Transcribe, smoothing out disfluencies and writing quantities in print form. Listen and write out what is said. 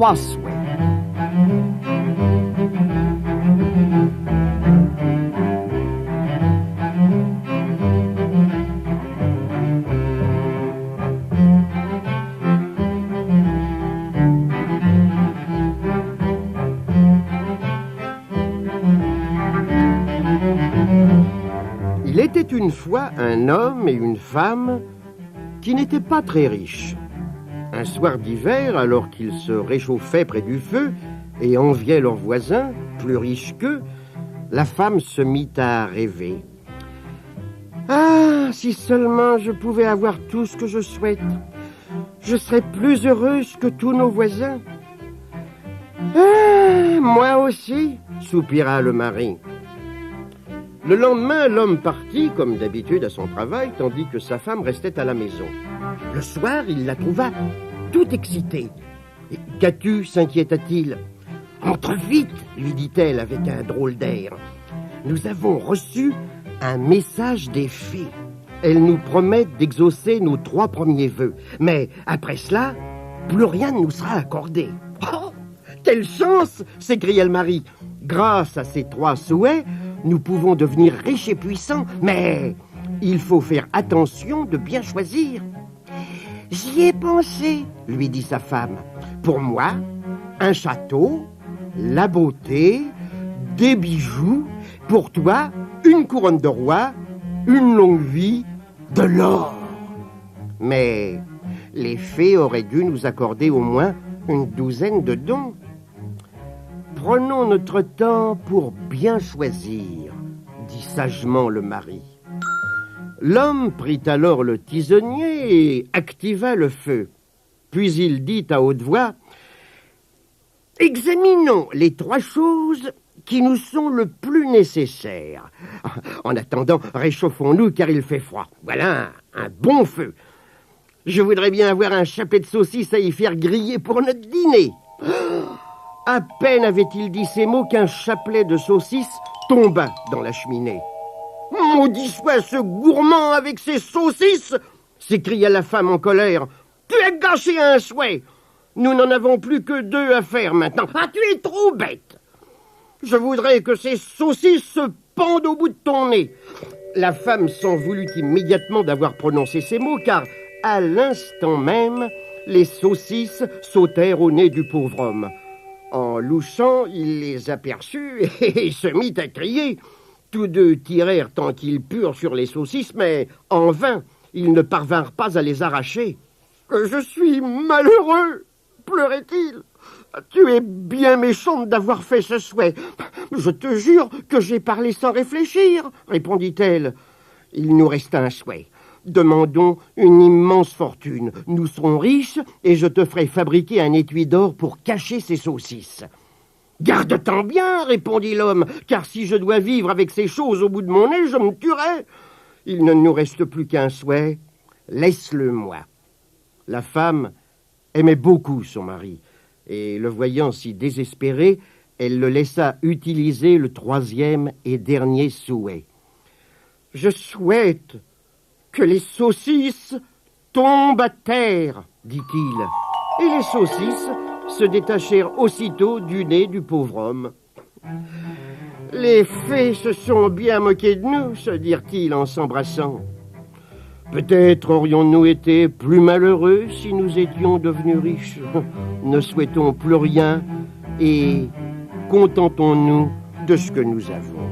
3 souhaits. Il était une fois un homme et une femme qui n'étaient pas très riches. Un soir d'hiver, alors qu'ils se réchauffaient près du feu et enviaient leurs voisins, plus riches qu'eux, la femme se mit à rêver. « Ah, si seulement je pouvais avoir tout ce que je souhaite, je serais plus heureuse que tous nos voisins. »« Ah, moi aussi, » soupira le mari. Le lendemain, l'homme partit, comme d'habitude, à son travail, tandis que sa femme restait à la maison. Le soir, il la trouva tout excitée. « Qu'as-tu » s'inquiéta-t-il. « Entre vite » lui dit-elle avec un drôle d'air. « Nous avons reçu un message des fées. Elles nous promettent d'exaucer nos 3 premiers vœux. Mais après cela, plus rien ne nous sera accordé. »« Oh, quelle chance !» s'écria le mari. « Grâce à ces 3 souhaits, nous pouvons devenir riches et puissants, mais il faut faire attention de bien choisir. »« J'y ai pensé, » lui dit sa femme. « Pour moi, un château, la beauté, des bijoux. Pour toi, une couronne de roi, une longue vie, de l'or. » Mais les fées auraient dû nous accorder au moins une 12aine de dons. Prenons notre temps pour bien choisir, dit sagement le mari. L'homme prit alors le tisonnier et activa le feu. Puis il dit à haute voix, « Examinons les 3 choses qui nous sont le plus nécessaires. En attendant, réchauffons-nous car il fait froid. Voilà un bon feu. Je voudrais bien avoir un chapelet de saucisses à y faire griller pour notre dîner. » À peine avait-il dit ces mots qu'un chapelet de saucisses tomba dans la cheminée. « Maudit soit ce gourmand avec ses saucisses !» s'écria la femme en colère. « Tu as gâché un souhait. Nous n'en avons plus que 2 à faire maintenant. Ah, tu es trop bête. Je voudrais que ces saucisses se pendent au bout de ton nez. » La femme s'en voulut immédiatement d'avoir prononcé ces mots, car à l'instant même, les saucisses sautèrent au nez du pauvre homme. En louchant, il les aperçut et se mit à crier. Tous 2 tirèrent tant qu'ils purent sur les saucisses, mais en vain, ils ne parvinrent pas à les arracher. « Que je suis malheureux !» pleurait-il. « Tu es bien méchante d'avoir fait ce souhait. Je te jure que j'ai parlé sans réfléchir, » répondit-elle. Il nous resta un souhait. Demandons une immense fortune. Nous serons riches et je te ferai fabriquer un étui d'or pour cacher ces saucisses. « Garde-t'en bien, » répondit l'homme, « car si je dois vivre avec ces choses au bout de mon nez, je me tuerai. Il ne nous reste plus qu'un souhait. Laisse-le-moi. » La femme aimait beaucoup son mari, et le voyant si désespéré, elle le laissa utiliser le 3e et dernier souhait. « Je souhaite que les saucisses tombent à terre, » dit-il. Et les saucisses se détachèrent aussitôt du nez du pauvre homme. « Les fées se sont bien moquées de nous, » se dirent-ils en s'embrassant. « Peut-être aurions-nous été plus malheureux si nous étions devenus riches. Ne souhaitons plus rien et contentons-nous de ce que nous avons. »